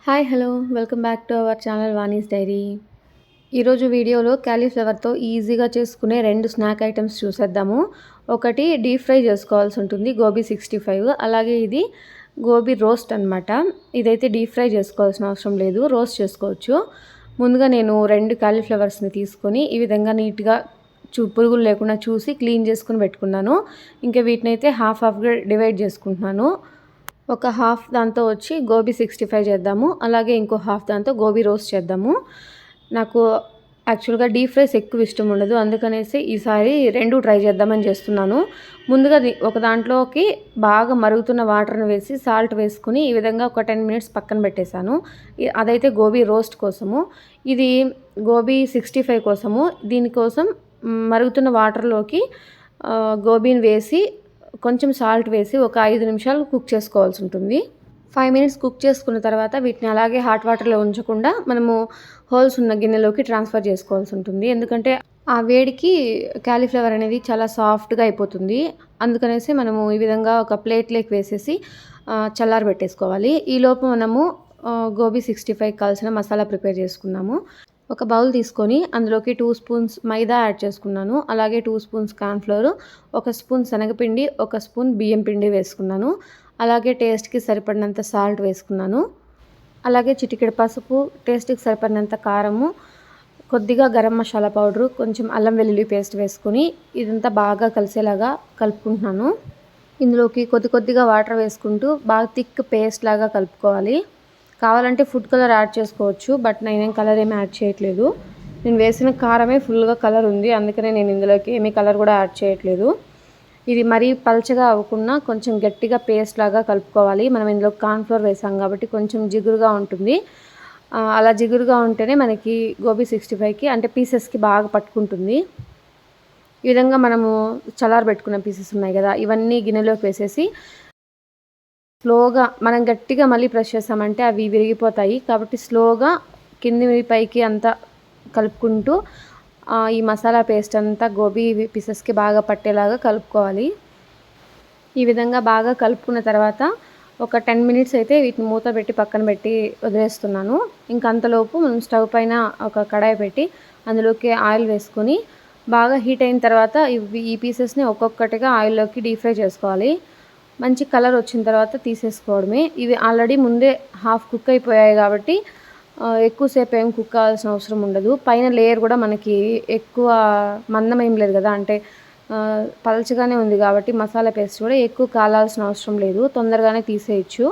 Hi hello welcome back to our channel Vani's diary. ఈరోజు వీడియోలో క్యాలీఫ్లవర్తో ఈజీగా చేసుకునే 2 స్నాక్ ఐటమ్స్ చూసేద్దాము. ఒకటి డీప్ ఫ్రై చేసుకోవాల్సి ఉంటుంది, గోబీ 65. అలాగే ఇది గోబీ రోస్ట్ అనమాట. ఇదైతే డీప్ ఫ్రై చేసుకోవాల్సిన అవసరం లేదు, రోస్ట్ చేసుకోవచ్చు. ముందుగా నేను 2 క్యాలీఫ్లవర్స్ని తీసుకొని ఈ విధంగా నీట్గా పురుగులు లేకుండా చూసి క్లీన్ చేసుకుని పెట్టుకున్నాను. ఇంకా వీటినైతే హాఫ్గా డివైడ్ చేసుకుంటున్నాను. ఒక హాఫ్ దాంతో వచ్చి గోబీ 65 చేద్దాము, అలాగే ఇంకో హాఫ్ దాంతో గోబీ రోస్ట్ చేద్దాము. నాకు యాక్చువల్గా డీప్ ఫ్రైస్ ఎక్కువ ఇష్టం ఉండదు, అందుకనేసి ఈసారి 2 ట్రై చేద్దామని చేస్తున్నాను. ముందుగా ఒక దాంట్లోకి బాగా మరుగుతున్న వాటర్ని వేసి సాల్ట్ వేసుకుని ఈ విధంగా ఒక 10 మినిట్స్ పక్కన పెట్టేశాను. అదైతే గోబీ రోస్ట్ కోసము. ఇది గోబీ 65 కోసము. దీనికోసం మరుగుతున్న వాటర్లోకి గోబీని వేసి కొంచెం సాల్ట్ వేసి ఒక 5 నిమిషాలు కుక్ చేసుకోవాల్సి ఉంటుంది. 5 మినిట్స్ కుక్ చేసుకున్న తర్వాత వీటిని అలాగే హాట్ వాటర్లో ఉంచకుండా మనము హోల్స్ ఉన్న గిన్నెలోకి ట్రాన్స్ఫర్ చేసుకోవాల్సి ఉంటుంది. ఎందుకంటే ఆ వేడికి క్యాలీఫ్లవర్ అనేది చాలా సాఫ్ట్గా అయిపోతుంది. అందుకనేసి మనము ఈ విధంగా ఒక ప్లేట్లోకి వేసేసి చల్లారబెట్టేసుకోవాలి. ఈలోపు మనము గోబీ 65 కావాల్సిన మసాలా ప్రిపేర్ చేసుకున్నాము. ఒక బౌల్ తీసుకొని అందులోకి 2 స్పూన్స్ మైదా యాడ్ చేసుకున్నాను. అలాగే 2 స్పూన్స్ కార్న్ఫ్లోర్, 1 స్పూన్ శనగపిండి, 1 స్పూన్ బియ్యం పిండి వేసుకున్నాను. అలాగే టేస్ట్కి సరిపడినంత సాల్ట్ వేసుకున్నాను. అలాగే చిటికెడు పసుపు, టేస్ట్కి సరిపడినంత కారము, కొద్దిగా గరం మసాలా పౌడరు, కొంచెం అల్లం వెల్లుల్లి పేస్ట్ వేసుకొని ఇదంతా బాగా కలిసేలాగా కలుపుకుంటున్నాను. ఇందులోకి కొద్దిగా వాటర్ వేసుకుంటూ బాగా థిక్ పేస్ట్ లాగా కలుపుకోవాలి. కావాలంటే ఫుడ్ కలర్ యాడ్ చేసుకోవచ్చు, బట్ నేనేం కలర్ ఏమి యాడ్ చేయట్లేదు. నేను వేసిన కారమే ఫుల్గా కలర్ ఉంది, అందుకనే నేను ఇందులోకి ఏమీ కలర్ కూడా యాడ్ చేయట్లేదు. ఇది మరీ పల్చగా అవ్వకుండా కొంచెం గట్టిగా పేస్ట్ లాగా కలుపుకోవాలి. మనం ఇందులో కార్న్ఫ్లోర్ వేసాం కాబట్టి కొంచెం జిగురుగా ఉంటుంది. అలా జిగురుగా ఉంటేనే మనకి గోబీ 65కి అంటే పీసెస్కి బాగా పట్టుకుంటుంది. ఈ విధంగా మనము చల్లారబెట్టుకున్న పీసెస్ ఉన్నాయి కదా, ఇవన్నీ గిన్నెలోకి వేసేసి స్లోగా మనం గట్టిగా మళ్ళీ ప్రెస్ చేసామంటే అవి విరిగిపోతాయి. కాబట్టి స్లోగా కింది పైకి అంతా కలుపుకుంటూ ఈ మసాలా పేస్ట్ అంతా గోబీ పీసెస్కి బాగా పట్టేలాగా కలుపుకోవాలి. ఈ విధంగా బాగా కలుపుకున్న తర్వాత ఒక 10 మినిట్స్ అయితే వీటిని మూత పెట్టి పక్కన పెట్టి వదిలేస్తున్నాను. ఇంకా అంతలోపు మనం స్టవ్ పైన ఒక కడాయి పెట్టి అందులోకి ఆయిల్ వేసుకొని బాగా హీట్ అయిన తర్వాత ఈ పీసెస్ని ఒక్కొక్కటిగా ఆయిల్లోకి డీప్ ఫ్రై చేసుకోవాలి. మంచి కలర్ వచ్చిన తర్వాత తీసేసుకోవడమే. ఇవి ఆల్రెడీ ముందే హాఫ్ కుక్ అయిపోయాయి కాబట్టి ఎక్కువసేపు ఏం కుక్ కావాల్సిన అవసరం ఉండదు. పైన లేయర్ కూడా మనకి ఎక్కువ మందం ఏం లేదు కదా, అంటే పలచగానే ఉంది కాబట్టి మసాలా పేస్ట్ కూడా ఎక్కువ కాలాల్సిన అవసరం లేదు, తొందరగానే తీసేయచ్చు.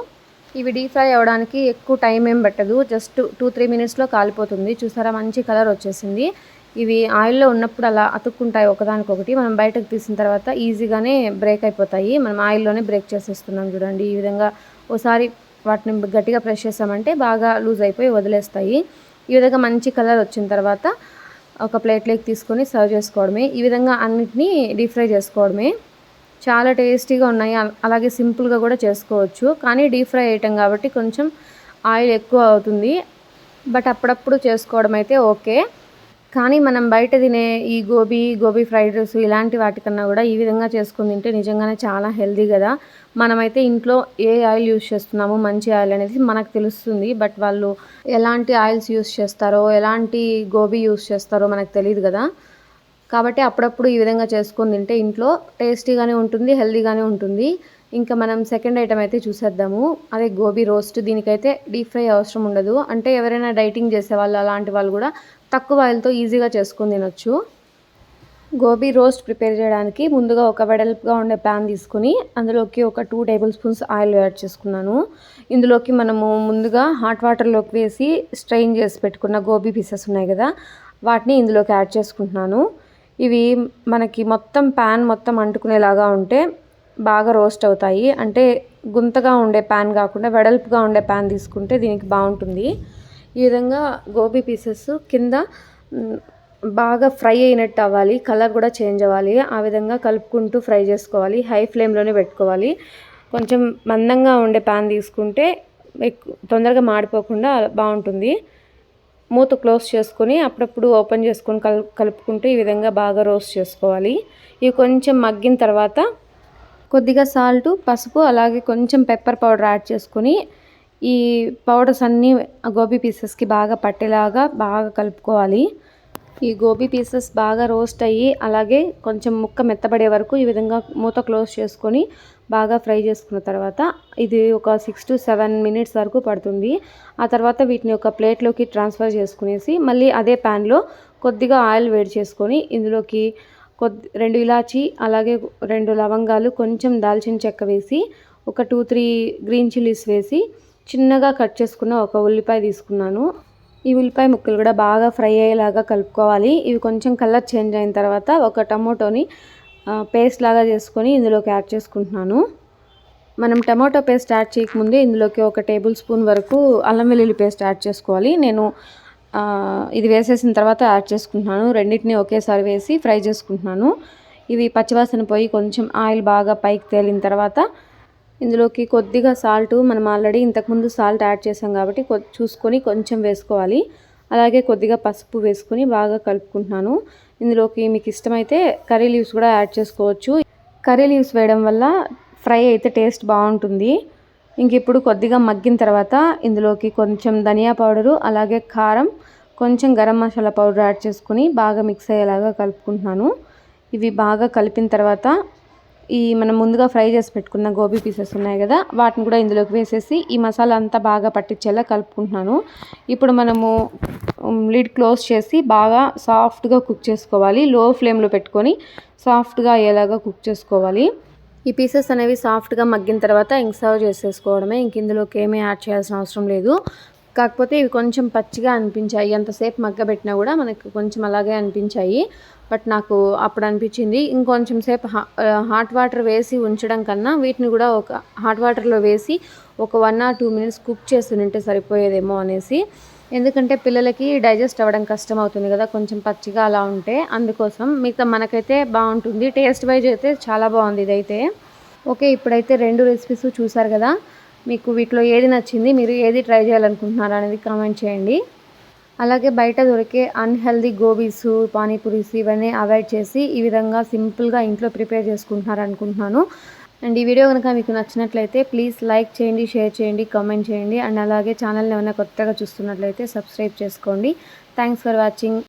ఇవి డీప్ ఫ్రై అవ్వడానికి ఎక్కువ టైం ఏం పట్టదు, జస్ట్ 2-3 మినిట్స్లో కాలిపోతుంది. చూసారా, మంచి కలర్ వచ్చేసింది. ఇవి ఆయిల్లో ఉన్నప్పుడు అలా అతుక్కుంటాయి ఒకదానికొకటి, మనం బయటకు తీసిన తర్వాత ఈజీగానే బ్రేక్ అయిపోతాయి. మనం ఆయిల్లోనే బ్రేక్ చేసేస్తున్నాం చూడండి. ఈ విధంగా ఒకసారి వాటిని గట్టిగా ప్రెస్ చేసామంటే బాగా లూజ్ అయిపోయి వదిలేస్తాయి. ఈ విధంగా మంచి కలర్ వచ్చిన తర్వాత ఒక ప్లేట్లోకి తీసుకొని సర్వ్ చేసుకోవడమే. ఈ విధంగా అన్నిటినీ డీప్ ఫ్రై చేసుకోవడమే. చాలా టేస్టీగా ఉన్నాయి, అలాగే సింపుల్గా కూడా చేసుకోవచ్చు. కానీ డీప్ ఫ్రై ఐటెం కాబట్టి కొంచెం ఆయిల్ ఎక్కువ అవుతుంది, బట్ అప్పుడప్పుడు చేసుకోవడం అయితే ఓకే. కానీ మనం బయట తినే ఈ గోబీ ఫ్రైడ్ రైస్ ఇలాంటి వాటికన్నా కూడా ఈ విధంగా చేసుకుని తింటే నిజంగానే చాలా హెల్దీ కదా. మనమైతే ఇంట్లో ఏ ఆయిల్ యూస్ చేస్తున్నామో మంచి ఆయిల్ అనేది మనకు తెలుస్తుంది, బట్ వాళ్ళు ఎలాంటి ఆయిల్స్ యూస్ చేస్తారో ఎలాంటి గోబీ యూస్ చేస్తారో మనకు తెలియదు కదా. కాబట్టి అప్పుడప్పుడు ఈ విధంగా చేసుకొని తింటే ఇంట్లో టేస్టీగానే ఉంటుంది, హెల్దీగానే ఉంటుంది. ఇంకా మనం సెకండ్ ఐటమ్ అయితే చూసేద్దాము. అదే గోబీ రోస్ట్. దీనికైతే డీప్ ఫ్రై అవసరం ఉండదు, అంటే ఎవరైనా డైటింగ్ చేసే వాళ్ళు అలాంటి వాళ్ళు కూడా తక్కువ ఆయిల్తో ఈజీగా చేసుకొని తినొచ్చు. గోబీ రోస్ట్ ప్రిపేర్ చేయడానికి ముందుగా ఒక వెడల్పుగా ఉండే ప్యాన్ తీసుకుని అందులోకి ఒక 2 టేబుల్ స్పూన్స్ ఆయిల్ యాడ్ చేసుకున్నాను. ఇందులోకి మనము ముందుగా హాట్ వాటర్లోకి వేసి స్ట్రెయిన్ చేసి పెట్టుకున్న గోబీ పీసెస్ ఉన్నాయి కదా, వాటిని ఇందులోకి యాడ్ చేసుకుంటున్నాను. ఇవి మనకి మొత్తం ప్యాన్ మొత్తం అంటుకునేలాగా ఉంటే బాగా రోస్ట్ అవుతాయి. అంటే గుంతగా ఉండే ప్యాన్ కాకుండా వెడల్పుగా ఉండే ప్యాన్ తీసుకుంటే దీనికి బాగుంటుంది. ఈ విధంగా గోబీ పీసెస్ కింద బాగా ఫ్రై అయినట్టు అవ్వాలి, కలర్ కూడా చేంజ్ అవ్వాలి. ఆ విధంగా కలుపుకుంటూ ఫ్రై చేసుకోవాలి. హై ఫ్లేమ్లోనే పెట్టుకోవాలి. కొంచెం మందంగా ఉండే ప్యాన్ తీసుకుంటే తొందరగా మాడిపోకుండా బాగుంటుంది. మూత క్లోజ్ చేసుకొని అప్పుడప్పుడు ఓపెన్ చేసుకొని కలుపుకుంటూ ఈ విధంగా బాగా రోస్ట్ చేసుకోవాలి. ఇవి కొంచెం మగ్గిన తర్వాత కొద్దిగా సాల్టు, పసుపు, అలాగే కొంచెం పెప్పర్ పౌడర్ యాడ్ చేసుకొని ఈ పౌడర్స్ అన్నీ గోబీ పీసెస్కి బాగా పట్టేలాగా బాగా కలుపుకోవాలి. ఈ గోబీ పీసెస్ బాగా రోస్ట్ అయ్యి అలాగే కొంచెం ముక్క మెత్తబడే వరకు ఈ విధంగా మూత క్లోజ్ చేసుకొని బాగా ఫ్రై చేసుకున్న తర్వాత ఇది ఒక 6 to 7 మినిట్స్ వరకు పడుతుంది. ఆ తర్వాత వీటిని ఒక ప్లేట్లోకి ట్రాన్స్ఫర్ చేసుకునేసి మళ్ళీ అదే ప్యాన్లో కొద్దిగా ఆయిల్ వేడి చేసుకొని ఇందులోకి 2 ఇలాచి అలాగే 2 లవంగాలు కొంచెం దాల్చిన చెక్క వేసి ఒక 2-3 గ్రీన్ చిల్లీస్ వేసి చిన్నగా కట్ చేసుకున్న ఒక ఉల్లిపాయ తీసుకున్నాను. ఈ ఉల్లిపాయ ముక్కలు కూడా బాగా ఫ్రై అయ్యేలాగా కలుపుకోవాలి. ఇవి కొంచెం కలర్ చేంజ్ అయిన తర్వాత ఒక టమోటోని పేస్ట్ లాగా చేసుకొని ఇందులోకి యాడ్ చేసుకుంటున్నాను. మనం టమాటో పేస్ట్ యాడ్ చేయకముందే ఇందులోకి ఒక టేబుల్ స్పూన్ వరకు అల్లం వెల్లుల్లి పేస్ట్ యాడ్ చేసుకోవాలి. నేను ఇది వేసేసిన తర్వాత యాడ్ చేసుకుంటున్నాను. రెండింటిని ఒకేసారి వేసి ఫ్రై చేసుకుంటున్నాను. ఇవి పచ్చివాసన పోయి కొంచెం ఆయిల్ బాగా పైకి తేలిన తర్వాత ఇందులోకి కొద్దిగా సాల్ట్, మనం ఆల్రెడీ ఇంతకుముందు సాల్ట్ యాడ్ చేసాం కాబట్టి చూసుకొని కొంచెం వేసుకోవాలి. అలాగే కొద్దిగా పసుపు వేసుకొని బాగా కలుపుకుంటున్నాను. ఇందులోకి మీకు ఇష్టమైతే కర్రీ లీవ్స్ కూడా యాడ్ చేసుకోవచ్చు. కర్రీ లీవ్స్ వేయడం వల్ల ఫ్రై అయితే టేస్ట్ బాగుంటుంది. ఇంక ఇప్పుడు కొద్దిగా మగ్గిన తర్వాత ఇందులోకి కొంచెం ధనియా పౌడరు అలాగే కారం, కొంచెం గరం మసాలా పౌడర్ యాడ్ చేసుకొని బాగా మిక్స్ అయ్యేలాగా కలుపుకుంటున్నాను. ఇవి బాగా కలిపిన తర్వాత మనం ముందుగా ఫ్రై చేసి పెట్టుకున్న గోబీ పీసెస్ ఉన్నాయి కదా, వాటిని కూడా ఇందులోకి వేసేసి ఈ మసాలా అంతా బాగా పట్టించేలా కలుపుకుంటున్నాను. ఇప్పుడు మనము లిడ్ క్లోజ్ చేసి బాగా సాఫ్ట్గా కుక్ చేసుకోవాలి. లో ఫ్లేమ్లో పెట్టుకొని సాఫ్ట్గా అయ్యేలాగా కుక్ చేసుకోవాలి. ఈ పీసెస్ అనేవి సాఫ్ట్గా మగ్గిన తర్వాత ఇంక సర్వ్ చేసేసుకోవడమే. ఇంక ఇందులోకి ఏమీ యాడ్ చేయాల్సిన అవసరం లేదు. కాకపోతే ఇవి కొంచెం పచ్చిగా అనిపించాయి. ఎంతసేపు మగ్గబెట్టినా కూడా మనకు కొంచెం అలాగే అనిపించాయి. బట్ నాకు అప్పుడు అనిపించింది ఇంకొంచెం సేపు హాట్ వాటర్ వేసి ఉంచడం కన్నా వీటిని కూడా ఒక హాట్ వాటర్లో వేసి ఒక 1 or 2 మినిట్స్ కుక్ చేసి ఉంటే సరిపోయేదేమో అనేసి. ఎందుకంటే పిల్లలకి డైజెస్ట్ అవ్వడం కష్టం అవుతుంది కదా కొంచెం పచ్చిగా అలా ఉంటే, అందుకోసం. మిగతా మనకైతే బాగుంటుంది. టేస్ట్ వైజ్ అయితే చాలా బాగుంది ఇదైతే. ఓకే, ఇప్పుడైతే 2 రెసిపీస్ చూసారు కదా. మీకు వీటిలో ఏది నచ్చింది, మీరు ఏది ట్రై చేయాలనుకుంటున్నారా అనేది కామెంట్ చేయండి. అలాగే బయట దొరికే అన్హెల్దీ గోబీస్, పానీపూరీస్ ఇవన్నీ అవాయిడ్ చేసి ఈ విధంగా సింపుల్గా ఇంట్లో ప్రిపేర్ చేసుకుంటున్నారు అనుకుంటున్నాను. అండ్ ఈ వీడియో కనుక మీకు నచ్చినట్లయితే ప్లీజ్ లైక్ చేయండి, షేర్ చేయండి, కామెంట్ చేయండి. అండ్ అలాగే ఛానల్ని ఏమైనా కొత్తగా చూస్తున్నట్లయితే సబ్స్క్రైబ్ చేసుకోండి. Thanks for watching.